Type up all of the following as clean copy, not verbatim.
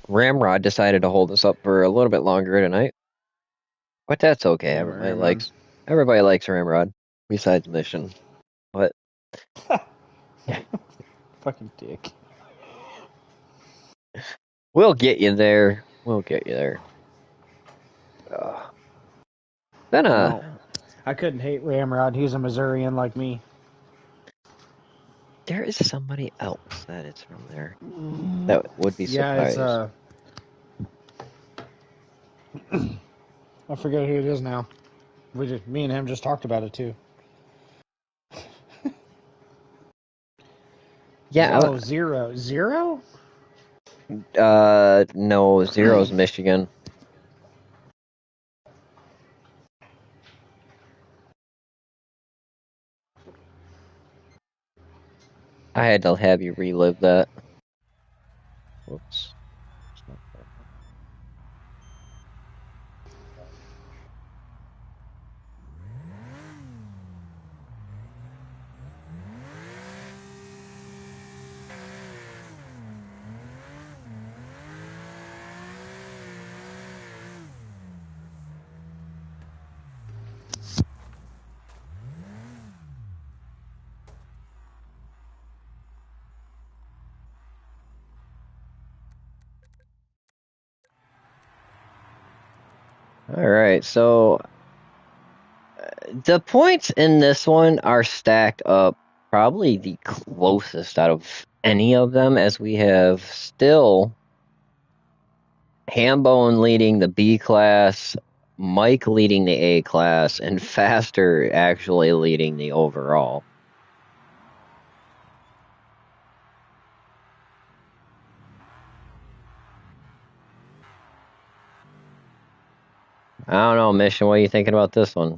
Ramrod decided to hold us up for a little bit longer tonight, but that's okay. Damn it, Ramrod. Everybody likes Ramrod besides Mission. But Fucking dick. we'll get you there. We'll get you there. Then No, I couldn't hate Ramrod. He's a Missourian like me. there is somebody else that is from there that would be Yeah, it's surprised. I forget who it is now. Me and him just talked about it too. Yeah, Zero? no, Zero's Michigan. I had to have you relive that. Whoops. All right, so the points in this one are stacked up probably the closest out of any of them, as we have still Hambone leading the B class, Mike leading the A class, and Faster actually leading the overall. I don't know, Mission, what are you thinking about this one?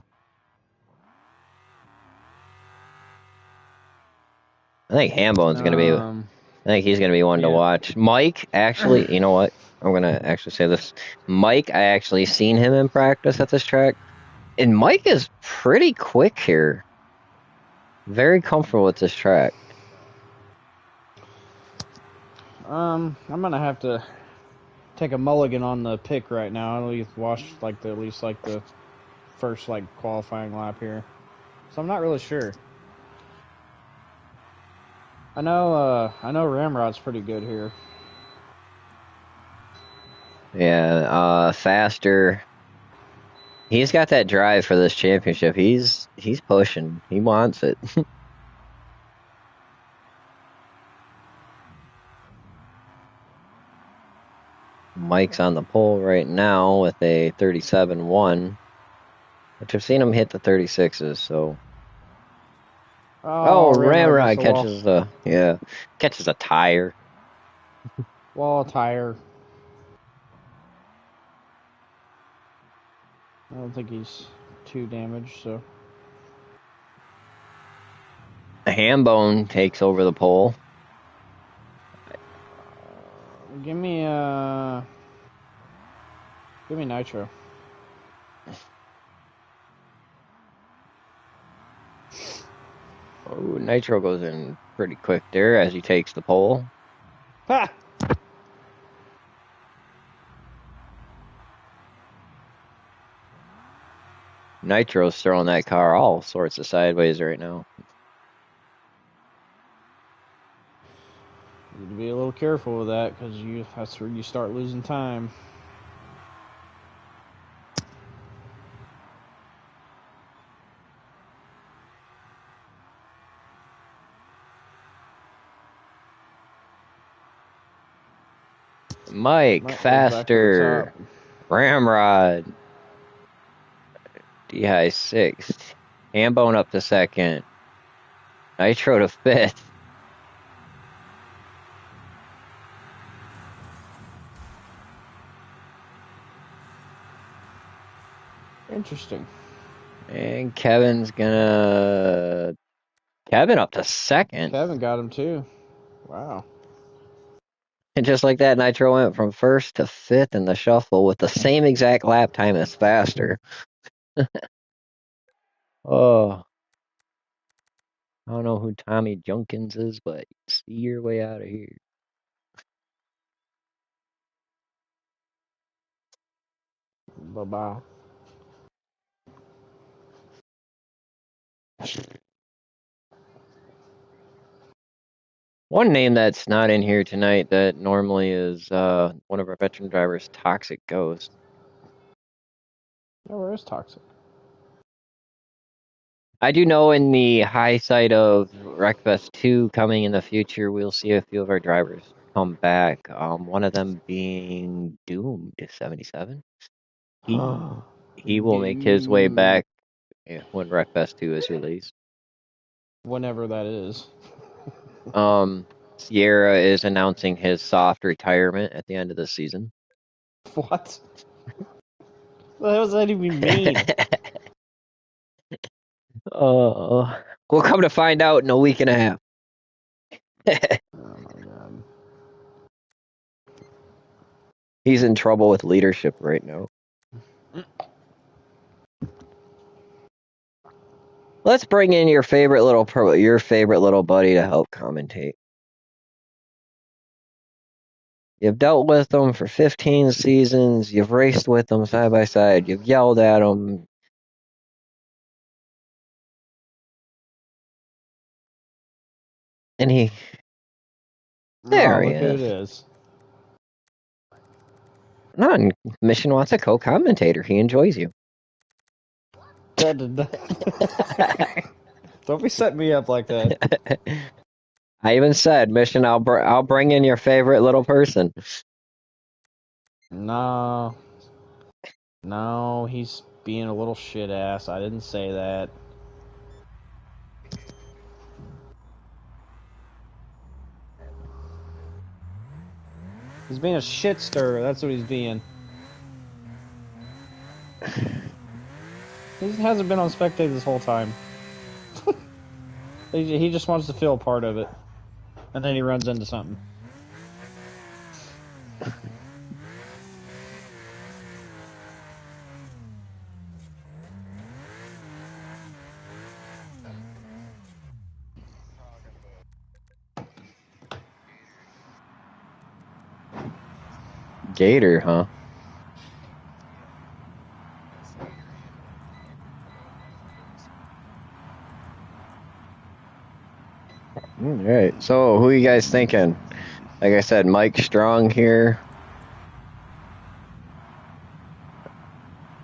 I think Hambone's going to be... I think he's going to be one to watch. Mike, actually, you know what? I'm going to actually say this. Mike, I actually seen him in practice at this track. And Mike is pretty quick here. Very comfortable with this track. I'm gonna have to take a mulligan on the pick right now. I'll at least watch at least the first qualifying lap here. So I'm not really sure. I know Ramrod's pretty good here. Yeah, Faster. He's got that drive for this championship. He's pushing. He wants it. Mike's on the pole right now with a 37-1, which I've seen him hit the 36s, so... Oh, Ramrod catches a tire. Wall tire. I don't think he's too damaged, so... Hambone takes over the pole. Give me Nitro. Oh, Nitro goes in pretty quick there as he takes the pole. Ha! Nitro's throwing that car all sorts of sideways right now. Need to be a little careful with that because that's where you start losing time. Mike Faster. Ramrod. DI 6th. Hambone up to second. Nitro to 5th. Interesting. And Kevin up to second. Kevin got him too. Wow. And just like that, Nitro went from 1st to 5th in the shuffle with the same exact lap time as Faster. Oh. I don't know who Tommy Junkins is, but see your way out of here. Bye-bye. One name that's not in here tonight that normally is one of our veteran drivers, Toxic Ghost. Yeah, where is Toxic? I do know in the high side of Wreckfest 2 coming in the future, we'll see a few of our drivers come back. One of them being Doomed 77. He will make his way back when Wreckfest 2 is released. Whenever that is. Sierra is announcing his soft retirement at the end of the season. What? What does that even mean? We'll come to find out in a week and a half. Oh my god. He's in trouble with leadership right now. Let's bring in your favorite little buddy to help commentate. You've dealt with them for 15 seasons. You've raced with them side by side. You've yelled at them. And there he Look who is. it is. No, Mission wants a co-commentator. He enjoys you. Don't be setting me up like that. I even said, Mission, I'll bring in your favorite little person. No, he's being a little shit ass. I didn't say that. He's being a shit stirrer. That's what he's being. He hasn't been on Spectate this whole time. He just wants to feel a part of it. And then he runs into something. Gator, huh? All right. So, who are you guys thinking? Like I said, Mike Strong here.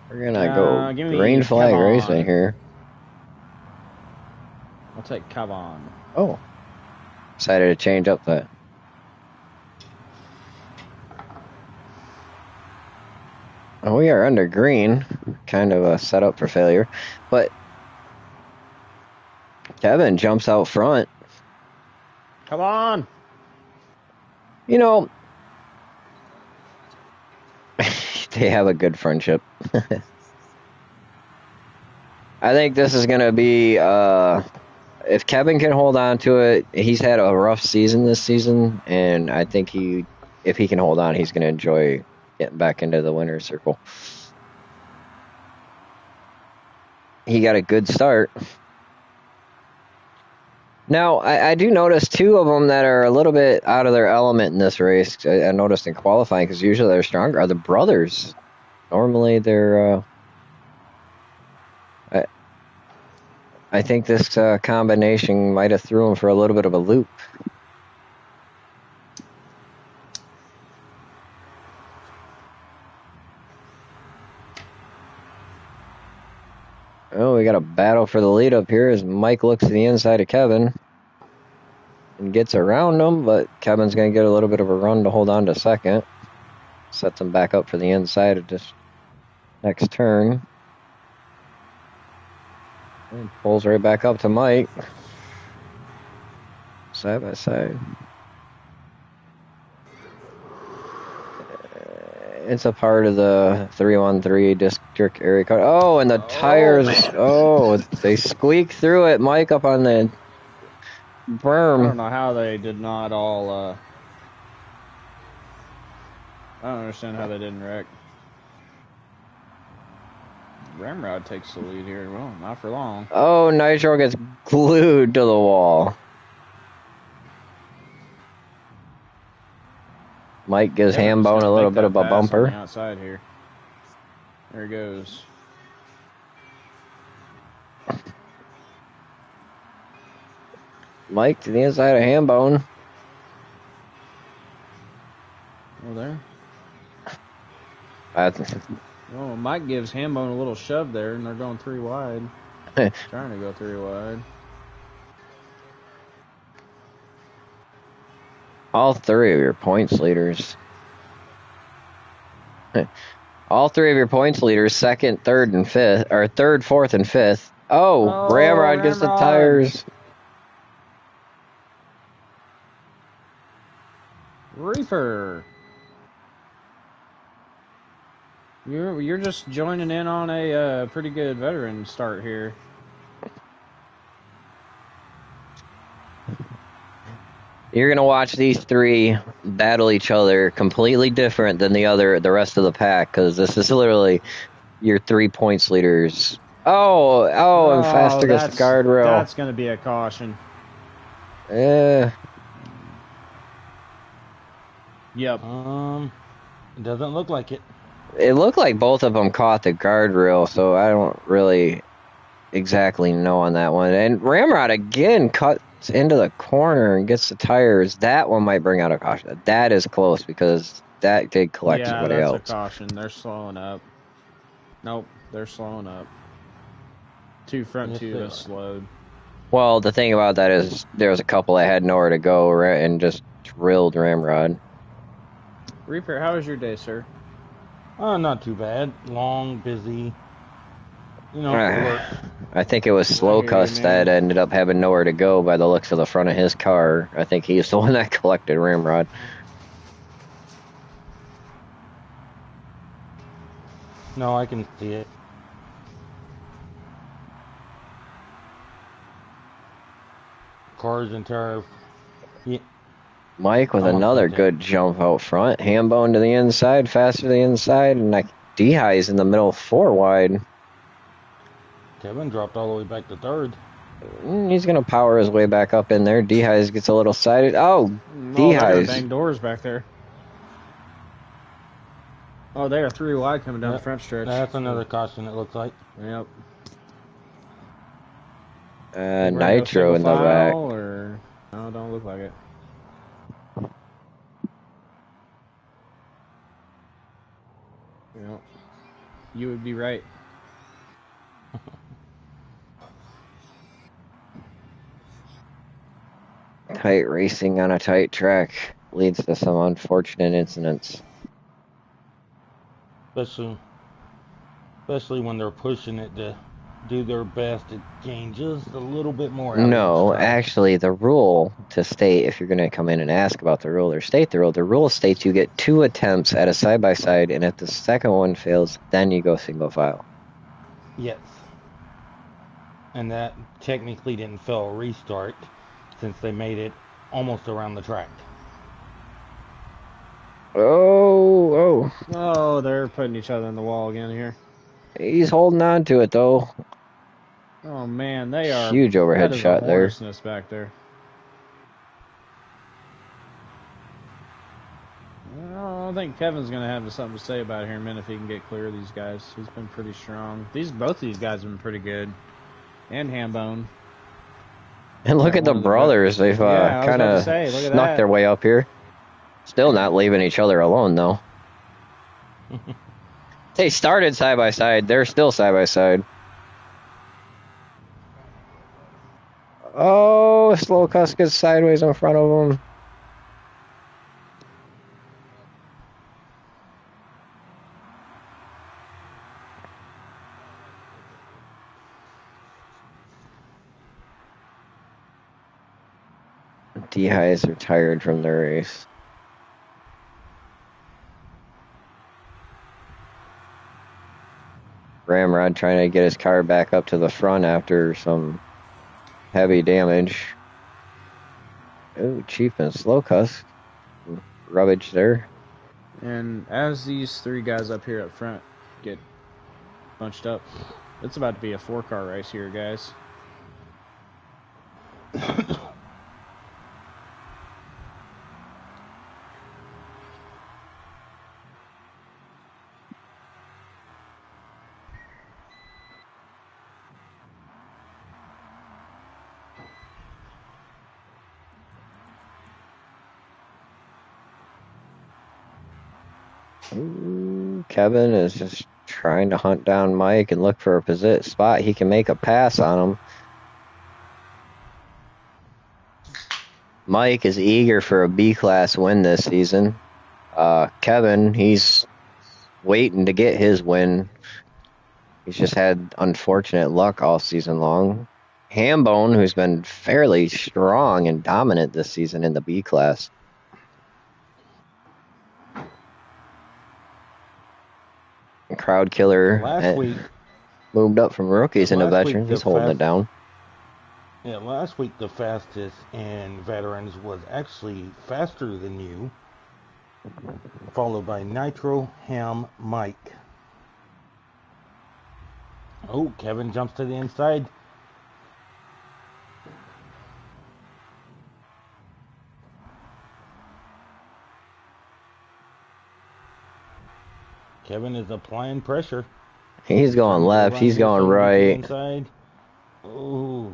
We're gonna go green flag racing here. I'll take Cavan. Oh. Decided to change up that. Oh, we are under green. Kind of a setup for failure. But Kevin jumps out front. Come on! You know, they have a good friendship. I think this is going to be, if Kevin can hold on to it, he's had a rough season this season, and I think if he can hold on, he's going to enjoy getting back into the winner's circle. He got a good start. Now, I do notice two of them that are a little bit out of their element in this race. I noticed in qualifying, because usually they're stronger, are the brothers. Normally they're... I think this combination might have threw him for a little bit of a loop. Oh, we got a battle for the lead up here as Mike looks to the inside of Kevin and gets around him, but Kevin's going to get a little bit of a run to hold on to second. Sets him back up for the inside of this next turn. And pulls right back up to Mike. Side by side. It's a part of the 313 district area code. Oh, and the tires. Oh, they squeak through it. Mike up on the berm. I don't know how they did not all. I don't understand how they didn't wreck. Ramrod takes the lead here. Well, not for long. Oh, Nitro gets glued to the wall. Mike gives Hambone a little bit of a bumper. On the outside here. There he goes. Mike to the inside of Hambone. Oh, there. That's Oh, Mike gives Hambone a little shove there, and they're going 3 wide. Trying to go 3 wide. all 3 of your points leaders. All 3 of your points leaders, second, third, and fifth, or third, fourth, and fifth. Oh, Ramrod gets the tires. Reefer. You're just joining in on a pretty good veteran start here. You're gonna watch these 3 battle each other completely different than the rest of the pack, because this is literally your 3 points leaders. Oh, and Faster gets the guardrail. That's gonna be a caution. Yeah. Yep. It doesn't look like it. It looked like both of them caught the guardrail, so I don't really exactly know on that one. And Ramrod again cuts into the corner and gets the tires. That one might bring out a caution. That is close because that did collect somebody else. Yeah, that's a caution. They're slowing up. Nope, they're slowing up. 2 front 2 is slowed. Well, the thing about that is there was a couple that had nowhere to go and just drilled Ramrod. Reaper, how was your day, sir? Not too bad. Long, busy. You know, work. I think it was Slowcuss that ended up having nowhere to go by the looks of the front of his car. I think he's the one that collected Ramrod. No, I can see it. Cars and tire. Yeah. Mike with another good jump out front. Hambone to the inside, Faster to the inside, and like D-High's in the middle 4 wide. Kevin dropped all the way back to 3rd. He's going to power his way back up in there. D-High's gets a little sided. Oh, D-High's. Bang doors back there. Oh, they are 3 wide coming down the front stretch. That's another caution, it looks like. Yep. Nitro in the back. Or... No, it don't look like it. Yep. You would be right. Tight racing on a tight track leads to some unfortunate incidents. Especially when they're pushing it to do their best, it changes a little bit more. No, actually, the rule to state, if you're going to come in and ask about the rule or state the rule states you get 2 attempts at a side-by-side, and if the second one fails, then you go single file. Yes. And that technically didn't fail a restart, since they made it almost around the track. Oh, they're putting each other in the wall again here. He's holding on to it, though. Oh, man, they are... Huge overhead shot there. Back there. I don't think Kevin's going to have something to say about it here in a minute if he can get clear of these guys. He's been pretty strong. Both of these guys have been pretty good. And Hambone. And look at the brothers. They've kind of snuck their way up here. Still not leaving each other alone, though. They started side by side. They're still side by side. Oh, Slowcuss gets sideways in front of him. D-Highs are tired from the race. Ramrod trying to get his car back up to the front after some heavy damage. Oh, Chief and Slowcuss. Rubbage there. And as these 3 guys up here up front get bunched up, it's about to be a 4-car race here, guys. Ooh, Kevin is just trying to hunt down Mike and look for a spot he can make a pass on him. Mike is eager for a B-class win this season. Kevin, he's waiting to get his win. He's just had unfortunate luck all season long. Hambone, who's been fairly strong and dominant this season in the B-class. Crowd killer Last week moved up from rookies into veterans. He's holding it down. Yeah, last week the fastest in veterans was actually faster than you, followed by Nitro, Ham, Mike. Oh, Kevin jumps to the inside. Kevin is applying pressure. He's going left. He's going right. Inside. Oh.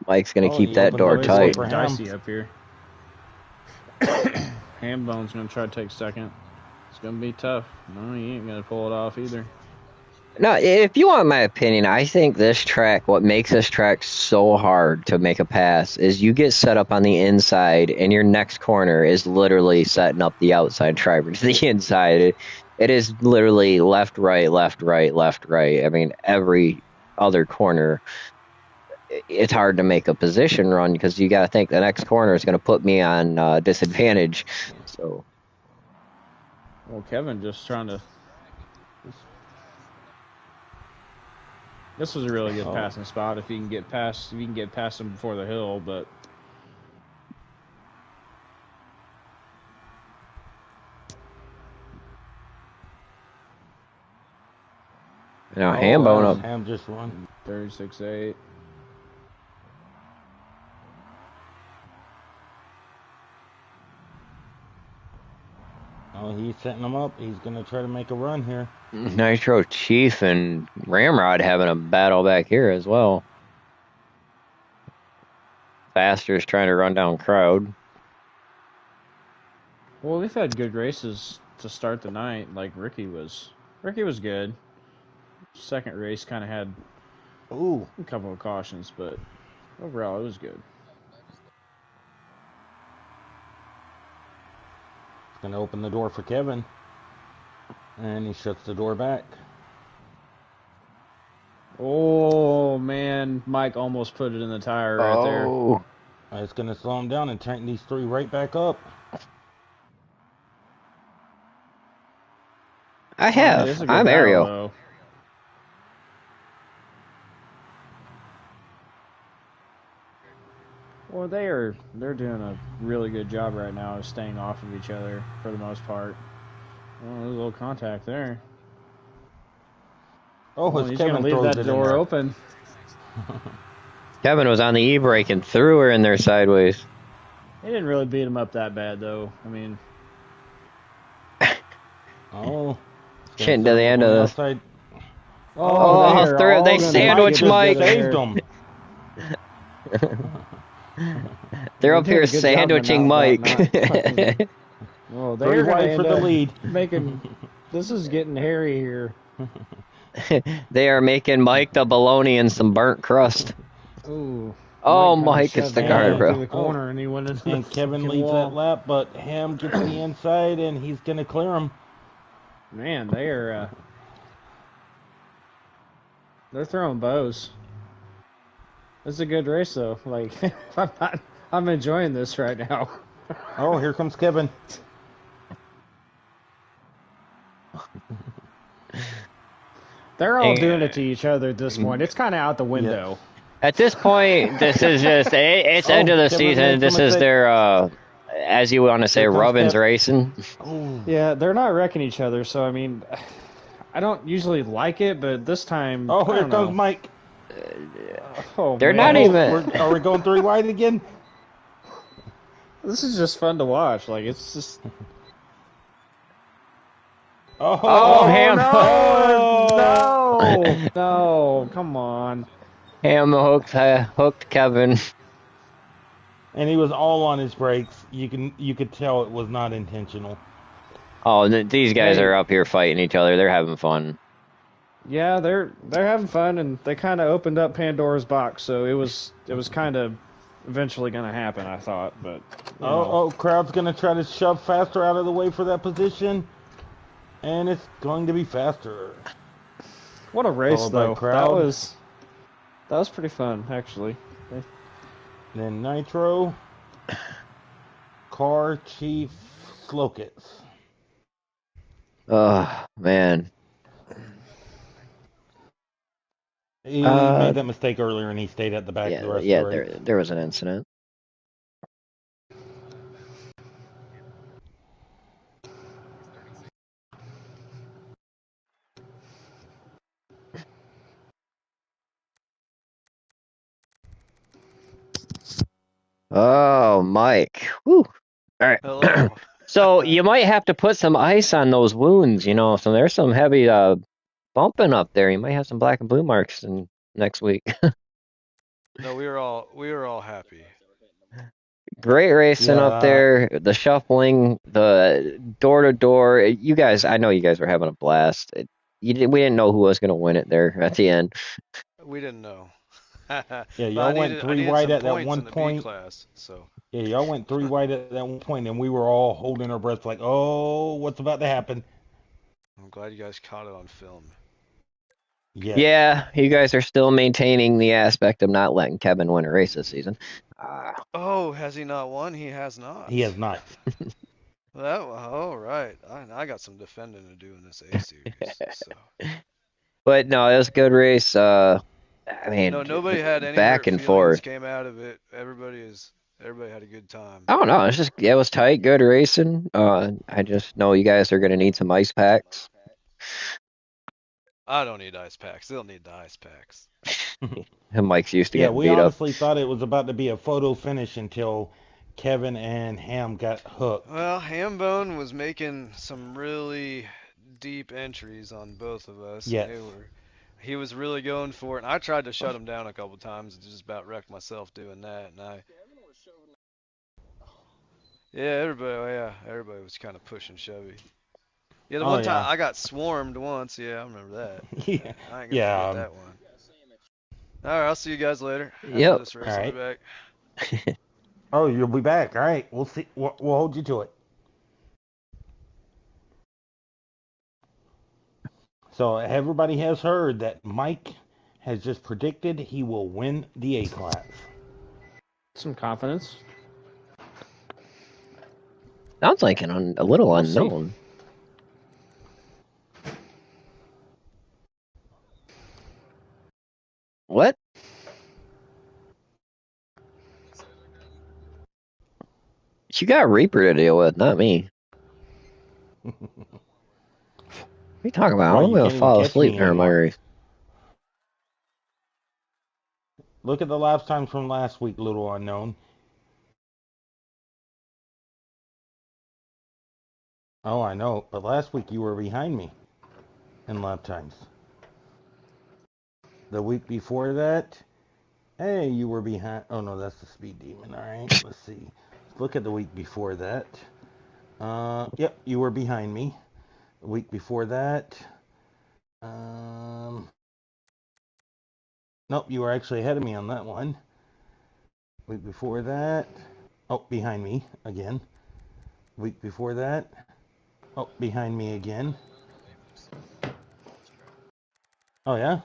Mike's going to keep that door tight. Dicey up here. Hambone's going to try to take second. It's going to be tough. No, he ain't going to pull it off either. No, if you want my opinion, I think this track, what makes this track so hard to make a pass is you get set up on the inside and your next corner is literally setting up the outside driver to the inside. It is literally left, right, left, right, left, right. I mean, every other corner, it's hard to make a position run because you got to think the next corner is going to put me on disadvantage. So, well, Kevin just trying to. This was a really good passing spot if you can get past him before the hill, but. Now Hambone up. Ham just won. 36-8. Oh, he's setting him up. He's going to try to make a run here. Nitro Chief and Ramrod having a battle back here as well. Faster's trying to run down crowd. Well, we've had good races to start the night. Like Ricky was good. Second race kind of had a couple of cautions, but overall it was good. It's going to open the door for Kevin. And he shuts the door back. Oh, man. Mike almost put it in the tire right there. It's going to slow him down and tighten these three right back up. I have. I'm Ariel. Well, they're doing a really good job right now of staying off of each other for the most part. Oh, there's a little contact there. Oh, he's going to leave that door open. Kevin was on the e-brake and threw her in there sideways. He didn't really beat him up that bad, though. I mean... Getting to the end of this. They sandwich Mike. Saved him. They're up here sandwiching Mike. Well, they're wide for the lead. This is getting hairy here. They are making Mike the bologna and some burnt crust. Ooh. Mike gets the guardrail. The corner and he went into and Kevin leaves that lap, but Ham gets the inside and he's going to clear him. Man, they're throwing bows. This is a good race, though. Like, I'm enjoying this right now. Oh, here comes Kevin. They're all doing it to each other at this point. It's kind of out the window. At this point, this is just, it's end of the season. This is their, as you want to say, Rubbins racing. Yeah, they're not wrecking each other, so, I mean, I don't usually like it, but this time, oh, here comes Mike. They're not even... Are we going three wide again? This is just fun to watch. Like, it's just... Ham! No, come on. Ham hooked Kevin. And he was all on his brakes. You could tell it was not intentional. Oh, these guys Hey. are up here fighting each other. They're having fun. Yeah, they're having fun, and they kind of opened up Pandora's box, so it was kind of eventually going to happen, I thought, but you know. Oh, crowd's gonna try to shove faster out of the way for that position, and it's going to be faster. What a race, Followed by though. crowd. That was pretty fun, actually. Then Nitro, Car Chief Slokits. Oh man. He made that mistake earlier, and he stayed at the back of the rest of the race. There was an incident. Oh, Mike. Whew. All right. Hello. So you might have to put some ice on those wounds, you know. So there's some heavy bumping up there. You might have some black and blue marks next week. No, we were all happy. Great racing up there. The shuffling, the door to door. You guys, I know you guys were having a blast. We didn't know who was going to win it there at the end. We didn't know. Yeah, y'all went 3 wide at that one point. Class, so. Yeah, y'all went 3 wide at that one point, and we were all holding our breath like, oh, what's about to happen? I'm glad you guys caught it on film. Yes. Yeah, you guys are still maintaining the aspect of not letting Kevin win a race this season. Oh, has he not won? He has not. He has not. Right. I got some defending to do in this A series. So. But no, it was a good race. I mean, no, nobody had any back hurt and feelings forth. Came out of it. Everybody had a good time. I don't know. It was tight, good racing. I just know you guys are gonna need some ice packs. I don't need ice packs. They'll need the ice packs. Mike's used to getting we beat up. honestly thought it was about to be a photo finish until Kevin and Ham got hooked. Well, Hambone was making some really deep entries on both of us. Yes. He was really going for it, and I tried to shut him down a couple times and just about wrecked myself doing that. And everybody was kind of pushing Chevy. Yeah, the one time I got swarmed once. Yeah, I remember that. Yeah. I ain't gonna forget that one. All right, I'll see you guys later. Yep. This race, I'll be back. Oh, you'll be back. All right, we'll see. We'll hold you to it. So everybody has heard that Mike has just predicted he will win the A class. Some confidence. Sounds like a little unknown. What? You got Reaper to deal with, not me. What are you talking about? I'm going to fall asleep during my race. Look at the lap times from last week, little unknown. Oh, I know, but last week you were behind me in lap times. The week before that, hey, you were behind. Oh, no, that's the Speed Demon. All right, let's see. Look at the week before that. Yep, you were behind me. The week before that, nope, you were actually ahead of me on that one. Week before that, oh, behind me again. Week before that, oh, behind me again. Oh, yeah?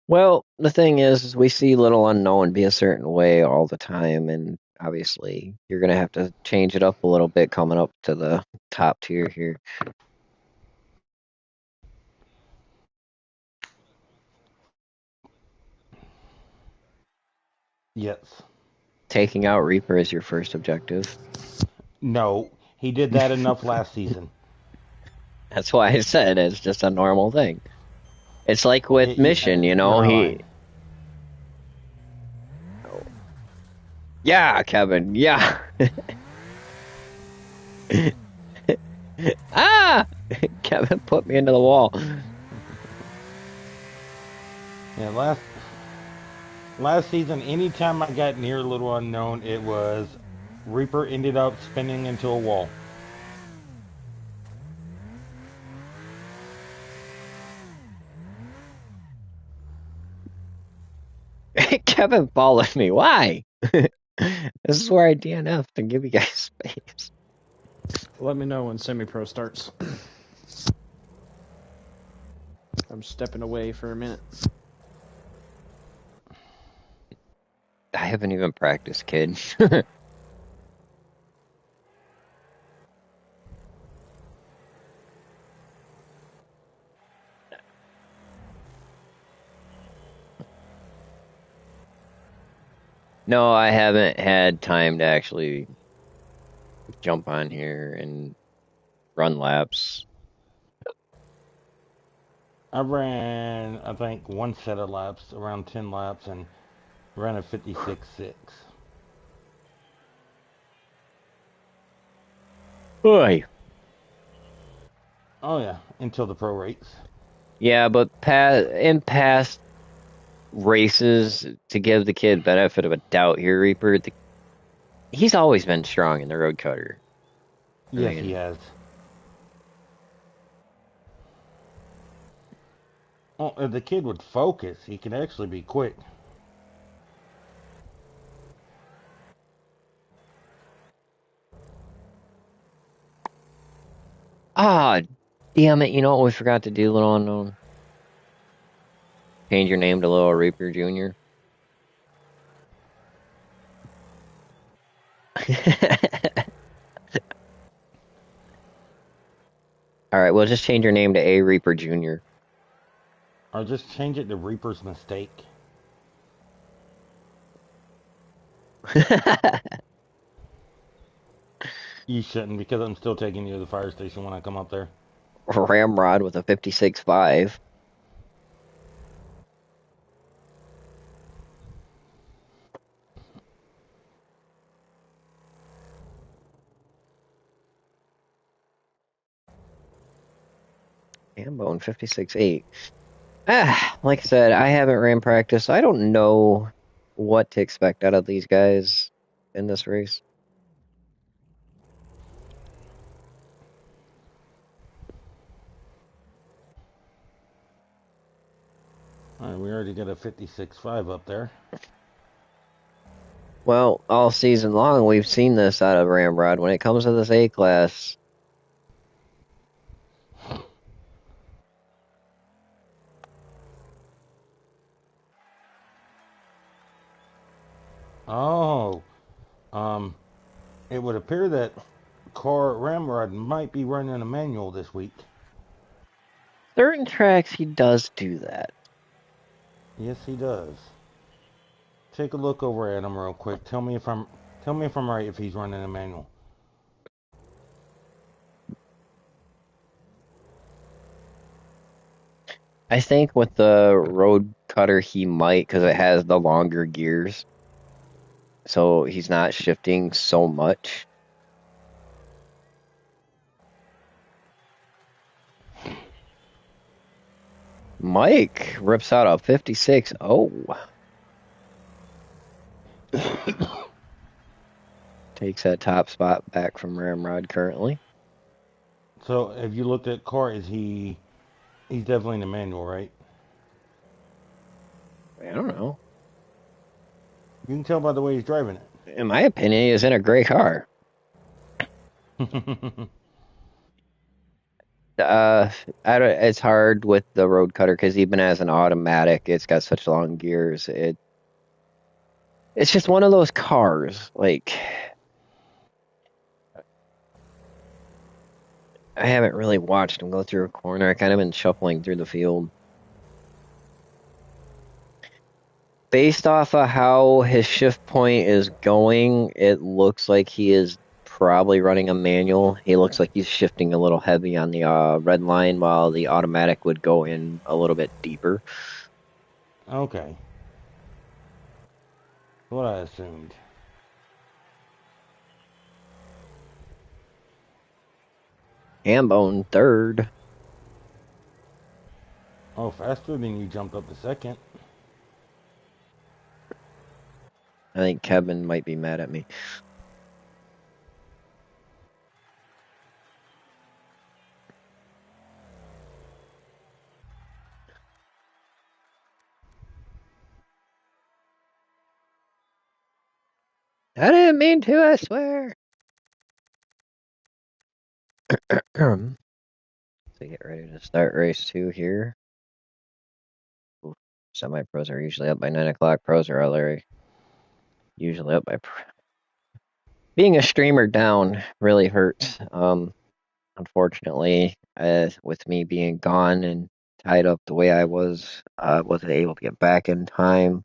Well, the thing is we see Little Unknown be a certain way all the time, and obviously you're going to have to change it up a little bit coming up to the top tier here. Yes. Taking out Reaper is your first objective. No, he did that enough last season. That's why I said it's just a normal thing. It's like with Mission, you know, Yeah, Kevin, yeah. Kevin put me into the wall. Yeah, Last season, anytime I got near Little Unknown, it was Reaper ended up spinning into a wall. Kevin followed me. Why? This is where I DNF to give you guys space. Let me know when semi-pro starts. I'm stepping away for a minute. I haven't even practiced, kid. No, I haven't had time to actually jump on here and run laps. I ran, I think, one set of laps, around 10 laps, and ran a 56.6. Boy. Oh, yeah, until the pro race. Yeah, but in past races, to give the kid benefit of a doubt here, Reaper, he's always been strong in the road cutter. I Yes, he mean, has. Oh, if the kid would focus, he could actually be quick. ah, damn it! You know what we forgot to do, Little Unknown? Change your name to Little Reaper Junior. All right, we'll just change your name to A Reaper Junior. Or just change it to Reaper's Mistake. You shouldn't, because I'm still taking you to the fire station when I come up there. Ramrod with a 56.5. Ambone 56.8. Like I said, I haven't ran practice. I don't know what to expect out of these guys in this race. Alright, we already got a 56.5 up there. Well, all season long, we've seen this out of Ramrod. When it comes to this A class, Oh, it would appear that Car Ramrod might be running a manual this week. certain tracks he does do that. Yes, he does. Take a look over at him real quick. Tell me if I'm right if he's running a manual. I think with the road cutter, he might because it has the longer gears, so he's not shifting so much. Mike rips out a 56. Oh. Takes that top spot back from Ramrod currently. So, have you looked at Car? He's definitely in the manual, right? I don't know. You can tell by the way he's driving In my opinion, he is in a great car. it. It's hard with the road cutter because even as an automatic, it's got such long gears. It's just one of those cars. Like I haven't really watched him go through a corner. I kind of been shuffling through the field. Based off of how his shift point is going, it looks like he is probably running a manual. He looks like he's shifting a little heavy on the red line while the automatic would go in a little bit deeper. Okay. What I assumed. Hambone third. Oh, faster than you jumped up to second. I think Kevin might be mad at me. I didn't mean to, I swear. So get ready to start race 2 here. Semi-pros are usually up by 9 o'clock. Pros are already usually up by... Being a streamer down really hurts. Unfortunately, with me being gone and tied up the way I wasn't able to get back in time.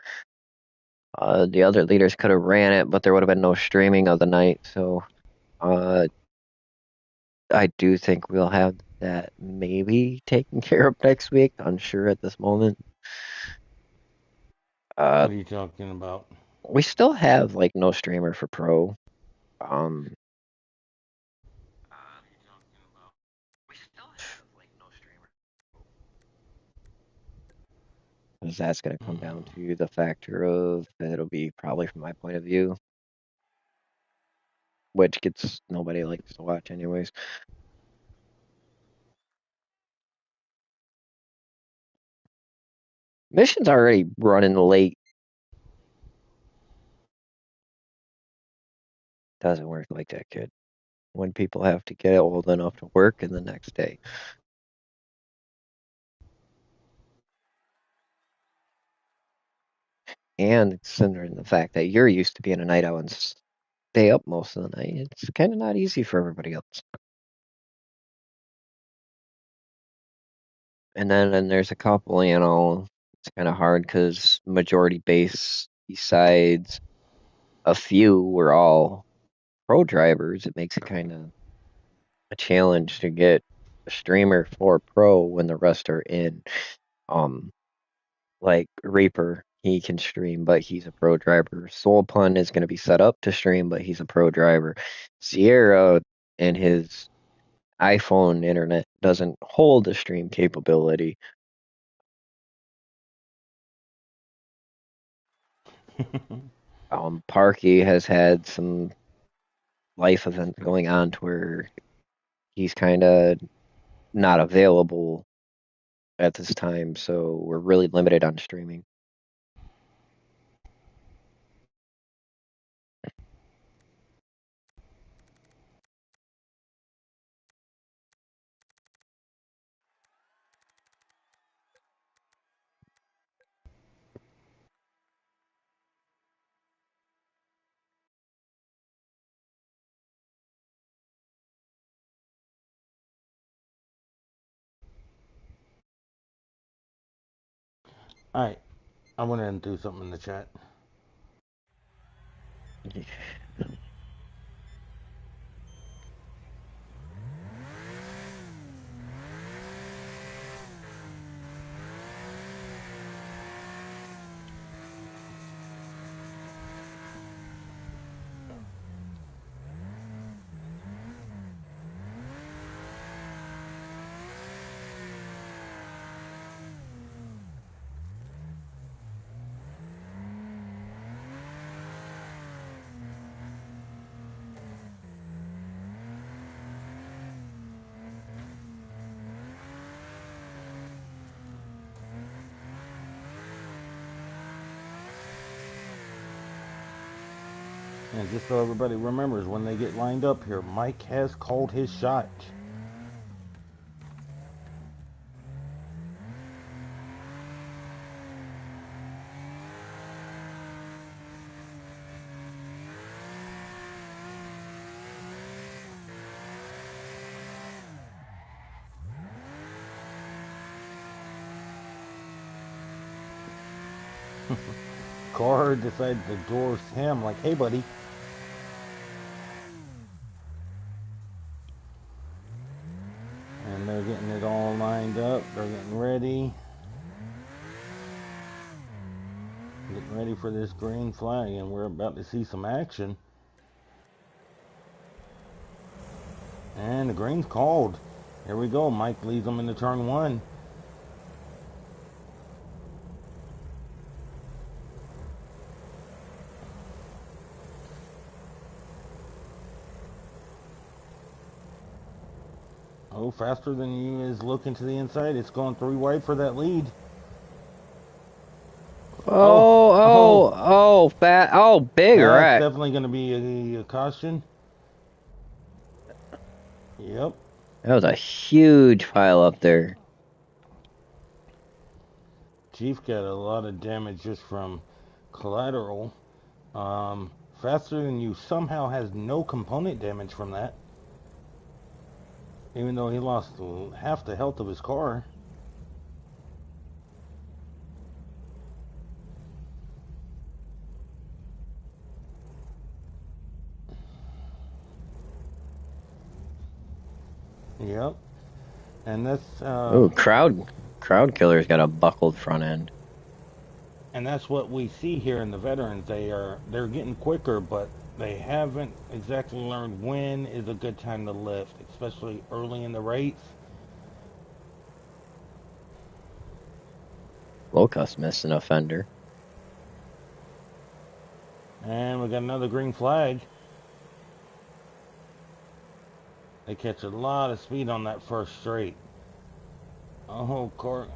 The other leaders could have ran it, but there would have been no streaming of the night. So I do think we'll have that maybe taken care of next week. Unsure at this moment. What are you talking about? We still have like no streamer for pro. Um, we still have like no streamer. Because that's going to come down to the factor of it'll be probably from my point of view, which gets nobody likes to watch anyways. Mission's already running late. Doesn't work like that, kid. When people have to get old enough to work in the next day. And considering the fact that you're used to being a night owl and stay up most of the night, it's kind of not easy for everybody else. And then there's a couple, it's kind of hard because majority base, besides a few, were all pro drivers. It makes it kind of a challenge to get a streamer for pro when the rest are in. Like Reaper, he can stream, but he's a pro driver. Soul Pun is going to be set up to stream, but he's a pro driver. Sierra and his iPhone internet doesn't hold the stream capability. Parky has had some life events going on to where he's kind of not available at this time, so we're really limited on streaming. Alright, I went in and threw something in the chat. And just so everybody remembers, when they get lined up here, Mike has called his shot. Carr decided to endorse him, like, hey, buddy. And they're getting it all lined up. They're getting ready. Getting ready for this green flag, and we're about to see some action. And the green's called. Here we go. Mike leads them into turn one. Oh, faster than you is looking to the inside. It's going 3 wide for that lead. Big That's wreck. definitely going to be a caution. Yep. That was a huge pile up there. Chief got a lot of damage just from collateral. Faster than you somehow has no component damage from that. Even though he lost half the health of his car. Yep. And that's Crowd killer's got a buckled front end. and that's what we see here in the veterans. They're getting quicker, but they haven't exactly learned when is a good time to lift, especially early in the race. Locust missed an offender. And we got another green flag. They catch a lot of speed on that first straight. Oh, car.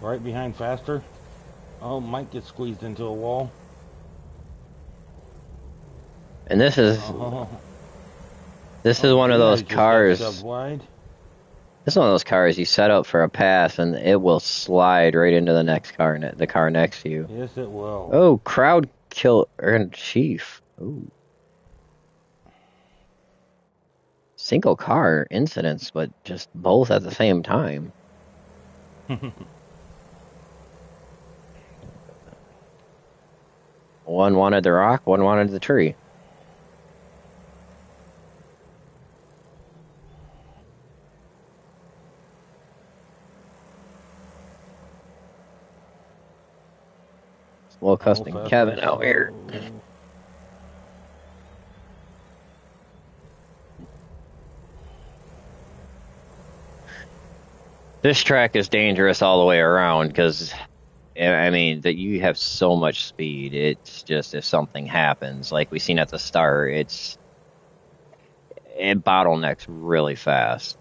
Right behind faster. Oh, might get squeezed into a wall. And this is one of those cars. Shoved wide. This is one of those cars you set up for a pass and it will slide right into the next car, the car next to you. Yes, it will. Oh, crowd killer and chief. Ooh. Single car incidents, but just both at the same time. One wanted the rock, one wanted the tree. Well, custom Kevin out here. This track is dangerous all the way around because, I mean, that you have so much speed. It's just if something happens, like we seen at the start, it bottlenecks really fast.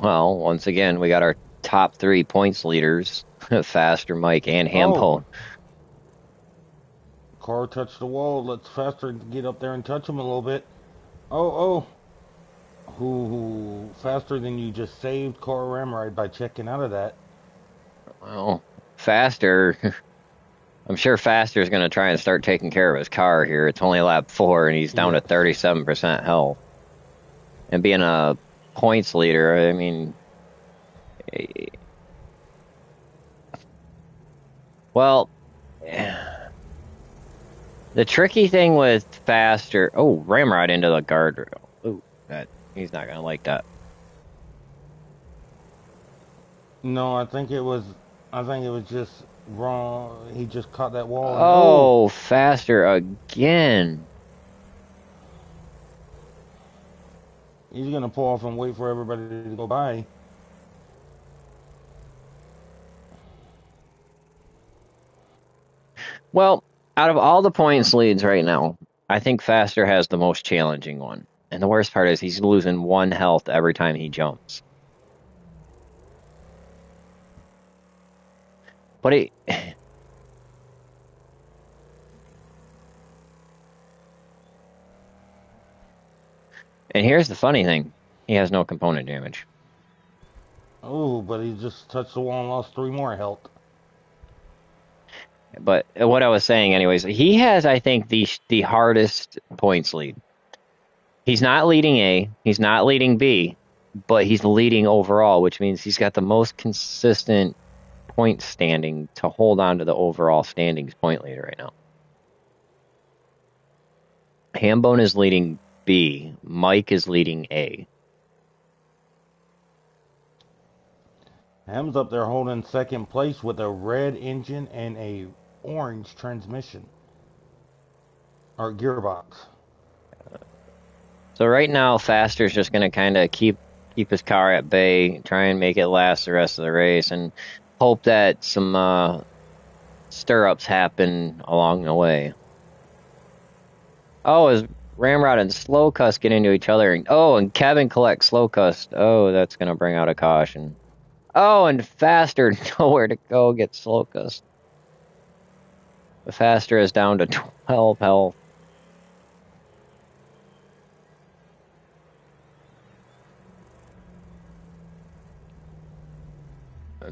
Well, once again, we got our top 3 points leaders, Faster, Mike, and Hambone. Car touched the wall. Let's Faster get up there and touch him a little bit. Oh. Who faster than you just saved car ramride by checking out of that. Well, Faster. I'm sure Faster is going to try and start taking care of his car here. It's only lap 4, and he's down to 37% health. And being a points leader, I mean... Well... The tricky thing with Faster... Oh, ramride into the guardrail. Ooh, he's not going to like that. No, I think it was just wrong. He just caught that wall. Oh, Faster again. He's going to pull off and wait for everybody to go by. Well, out of all the points leads right now, I think Faster has the most challenging one. And the worst part is he's losing 1 health every time he jumps. But and here's the funny thing. He has no component damage. Oh, but he just touched the wall and lost 3 more health. But what I was saying anyways, he has, I think, the hardest points lead. He's not leading A, he's not leading B, but he's leading overall, which means he's got the most consistent point standing to hold on to the overall standings point leader right now. Hambone is leading B. Mike is leading A. Ham's up there holding second place with a red engine and a orange transmission. Or gearbox. So right now, Faster's just going to kind of keep his car at bay, try and make it last the rest of the race, and hope that some stirrups happen along the way. Oh, is Ramrod and Slow Cuss get into each other? And Kevin collects Slow Cuss. Oh, that's gonna bring out a caution. Oh, and Faster nowhere to go get Slow Cuss. The Faster is down to 12 health.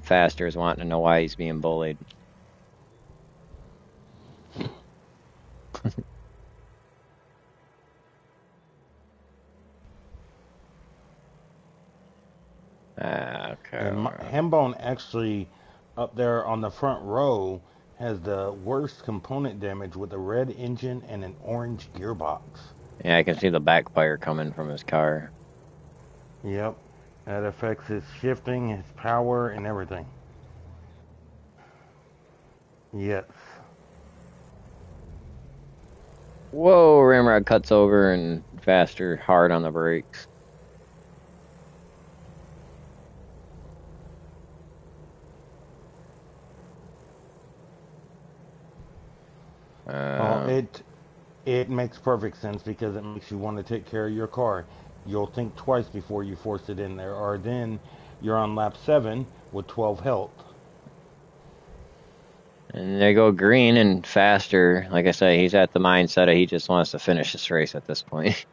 Faster is wanting to know why he's being bullied. Okay. And Hambone actually, up there on the front row, has the worst component damage with a red engine and an orange gearbox. Yeah, I can see the backfire coming from his car. Yep. That affects his shifting, his power, and everything. Yes. Whoa, Ramrod cuts over and Faster hard on the brakes. It makes perfect sense because it makes you want to take care of your car. You'll think twice before you force it in there, or then you're on lap 7 with 12 health. And they go green and Faster. Like I say, he's at the mindset of he just wants to finish this race at this point.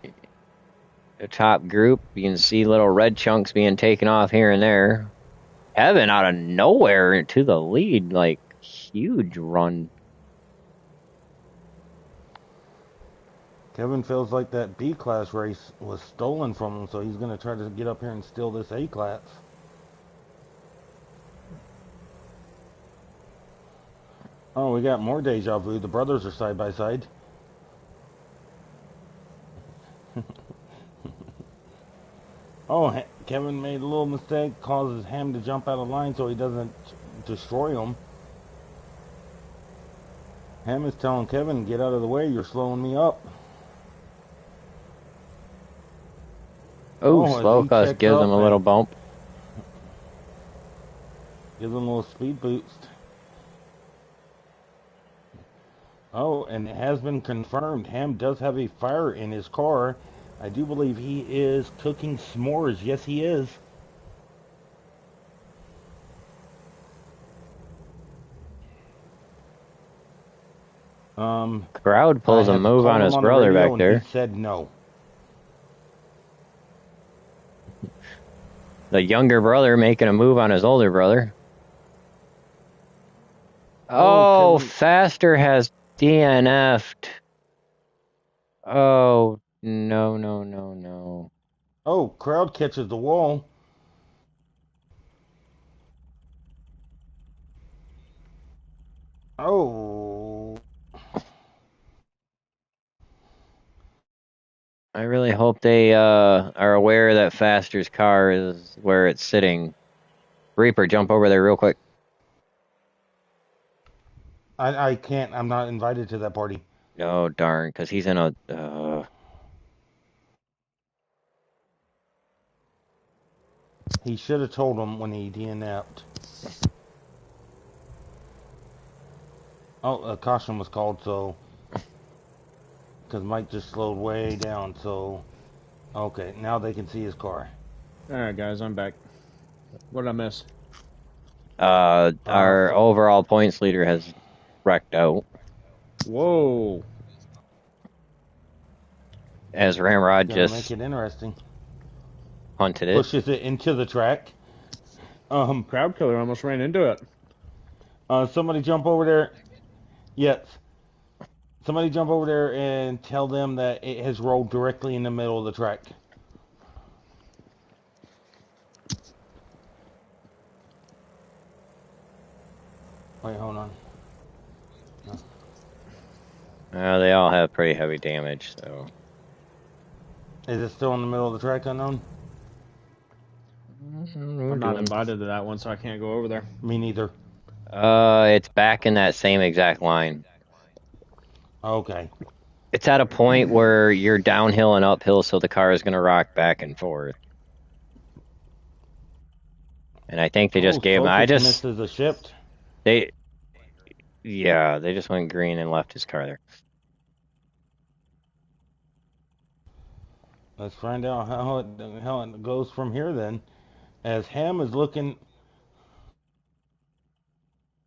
The top group, you can see little red chunks being taken off here and there. Kevin out of nowhere to the lead, like huge run. Kevin feels like that B class race was stolen from him, so he's going to try to get up here and steal this A class. Oh, we got more deja vu. The brothers are side by side. Oh, Kevin made a little mistake, causes Ham to jump out of line so he doesn't destroy him. Ham is telling Kevin, get out of the way, you're slowing me up. Oh, Slow Cuss gives him a little bump. Gives him a little speed boost. Oh, and it has been confirmed. Ham does have a fire in his car. I do believe he is cooking s'mores. Yes, he is. Crowd pulls a move on his brother back there. He said no. The younger brother making a move on his older brother. Oh, Faster has DNF'd. Oh, no. Oh, crowd catches the wall. Oh. I really hope they are aware that Faster's car is where it's sitting. Reaper, jump over there real quick. I can't. I'm not invited to that party. Oh, darn, because he's in a... He should have told him when he DNF'd. Oh, a caution was called, so... Because Mike just slowed way down, so... Okay, now they can see his car. Alright, guys, I'm back. What did I miss? Our overall points leader has wrecked out. Whoa. As Ramrod just... make it interesting. Punted it. Pushes it into the track. Crowd killer almost ran into it. Somebody jump over there. Yes. Somebody jump over there and tell them that it has rolled directly in the middle of the track. Wait, hold on. No. They all have pretty heavy damage, so... Is it still in the middle of the track, Unknown? I'm not invited to that one, so I can't go over there. Me neither. It's back in that same exact line. Okay. It's at a point where you're downhill and uphill, so the car is going to rock back and forth. And I think they just gave him... misses a shift. Yeah, they just went green and left his car there. Let's find out how it goes from here then. As Ham is looking.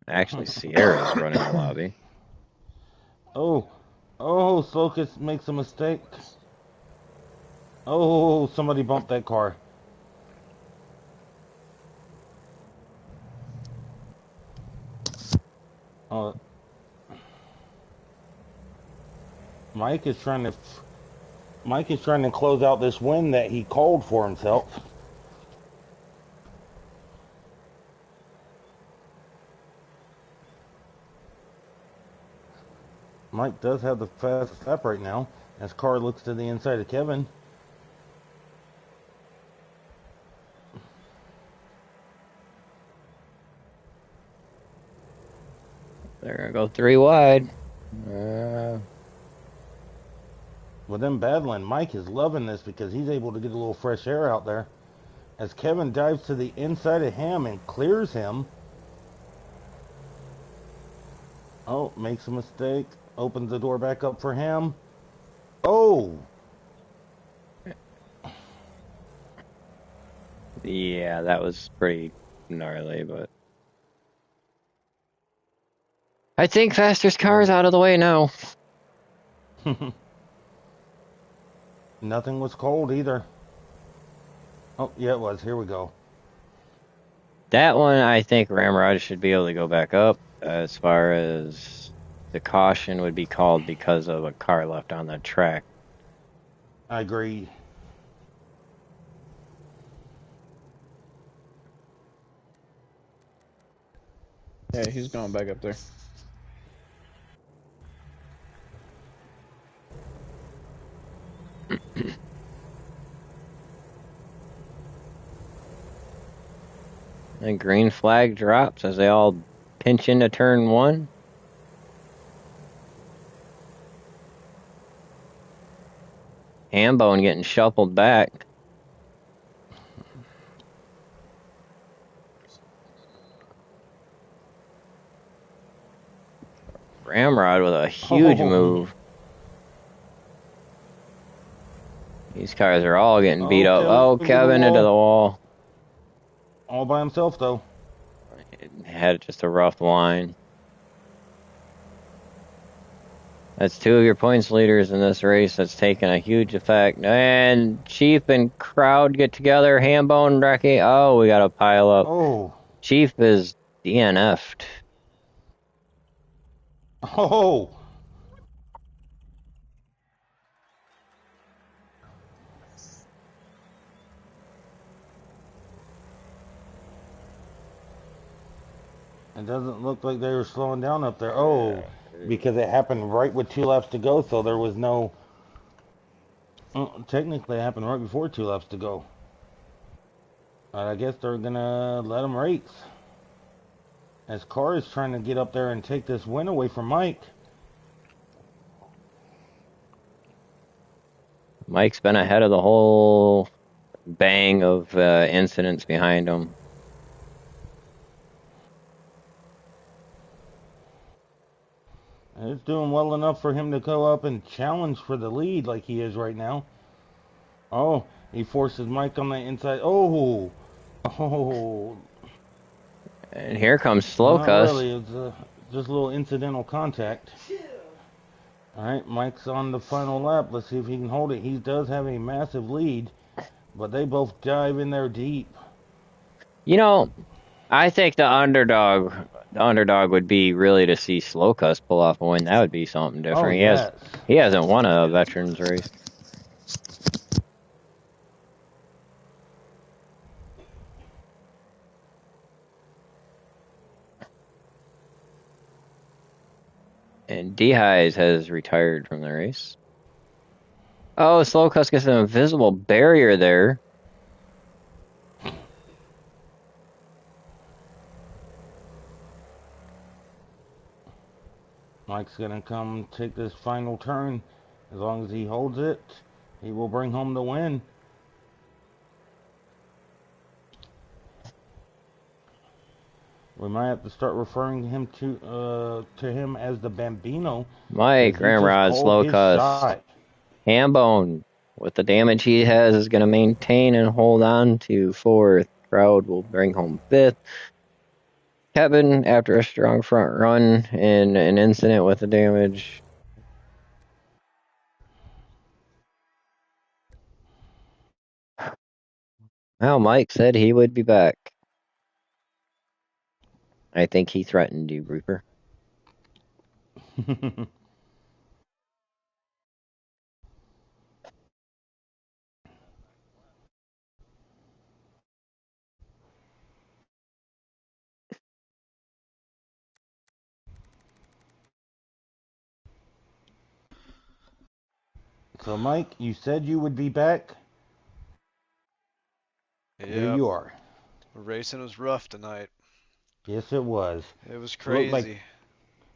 Actually, Sierra's running the lobby. Oh, oh, Slocus makes a mistake. Oh, somebody bumped that car. Oh, Mike is trying to close out this win that he called for himself. Mike does have the fastest lap right now as car looks to the inside of Kevin. They're gonna go 3 wide. With them battling, Mike is loving this because he's able to get a little fresh air out there. As Kevin dives to the inside of Ham and clears him. Oh, makes a mistake. Opens the door back up for Ham. Oh! Yeah, that was pretty gnarly, but I think Faster's car's out of the way now. Nothing was cold either. Oh, yeah, it was. Here we go. That one, I think Ramrod should be able to go back up. As far as the caution would be called because of a car left on the track. I agree. Yeah, he's going back up there. And green flag drops as they all pinch into turn 1. Hambone getting shuffled back. Ramrod with a huge move. These cars are all getting beat up. Oh, Kevin into the wall. All by himself, though. Had just a rough line. That's 2 of your points leaders in this race. That's taken a huge effect. And Chief and crowd get together. Hambone, Recky. Oh, we got a pile up. Oh. Chief is DNF'd. Oh. It doesn't look like they were slowing down up there. Oh, because it happened right with 2 laps to go, so there was no... technically, it happened right before 2 laps to go. I guess they're going to let him race. As Carr is trying to get up there and take this win away from Mike. Mike's been ahead of the whole bang of incidents behind him. It's doing well enough for him to go up and challenge for the lead like he is right now. Oh, he forces Mike on the inside. Oh, oh. And here comes Slocus. Not really, it's just a little incidental contact. All right, Mike's on the final lap. Let's see if he can hold it. He does have a massive lead, but they both dive in there deep. You know, I think the underdog would be really to see Slocus pull off a win. That would be something different. Oh, yes. He hasn't won a veterans race. And Dehies has retired from the race. Oh, Slocus gets an invisible barrier there. Mike's going to come take this final turn. As long as he holds it, he will bring home the win. We might have to start referring him to him as the Bambino. Mike, He just Ramrod, called slow his cuss. shot. Hambone, with the damage he has, is going to maintain and hold on to 4th. Crowd will bring home 5th. Kevin, after a strong front run in an incident with the damage. Well, Mike said he would be back. I think he threatened you, Reaper. So, Mike, you said you would be back. Here Yep. you are. Racing was rough tonight. Yes, it was. It was Looked crazy.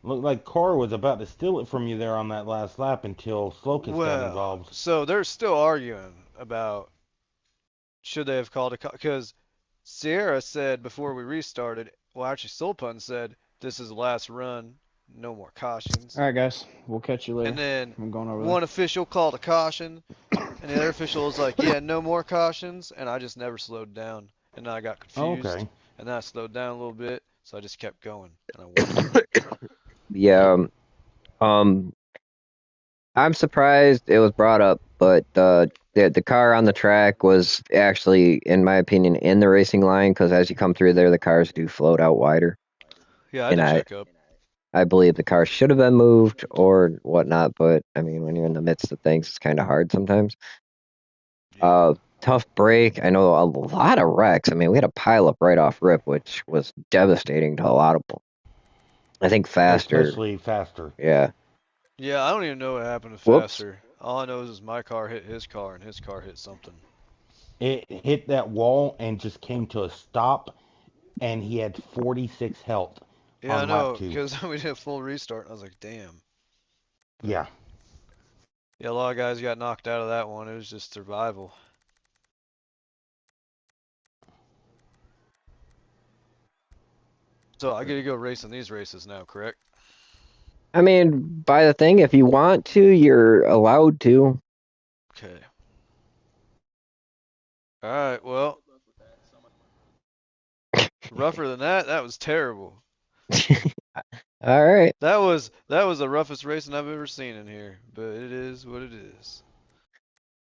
like Carr was about to steal it from you there on that last lap until Slokus got Well, involved. so they're still arguing about should they have called a because Sierra said before we restarted, well, actually, Sulpun said this is the last run, no more cautions. All right, guys, we'll catch you later. And then I'm going over one official called a caution, and the other official was like, yeah, no more cautions, and I just never slowed down. And then I got confused, Okay. and then I slowed down a little bit, so I just kept going, and I won. Yeah. I'm surprised it was brought up, but the car on the track was actually, in my opinion, in the racing line because as you come through there, the cars do float out wider. Yeah, I And did check up. I believe the car should have been moved or whatnot, but I mean, when you're in the midst of things, it's kind of hard sometimes. Yeah. Tough break. I know a lot of wrecks. I mean, we had a pile up right off rip, which was devastating to a lot of them. I think faster. Especially faster. Yeah. Yeah, I don't even know what happened to Whoops. Faster. All I know is my car hit his car, and his car hit something. It hit that wall and just came to a stop, and he had 46 health Yeah, I on lap know, 2. because we did a full restart, and I was like, damn. But, Yeah. yeah, a lot of guys got knocked out of that one. It was just survival. So I get to go racing these races now, correct? I mean, by the thing, if you want to, you're allowed to. Okay. All right, well, rougher than that, that was terrible. All right. That was the roughest racing I've ever seen in here, but it is what it is.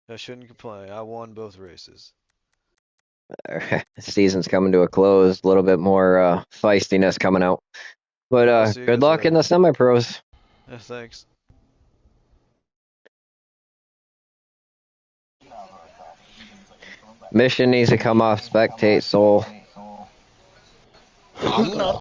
I shouldn't complain. I won both races. The season's coming to a close. A little bit more feistiness coming out. But Yeah, I'll see you good guys luck in later. the semi-pros. Yeah, thanks. Mission needs to come off spectate soul.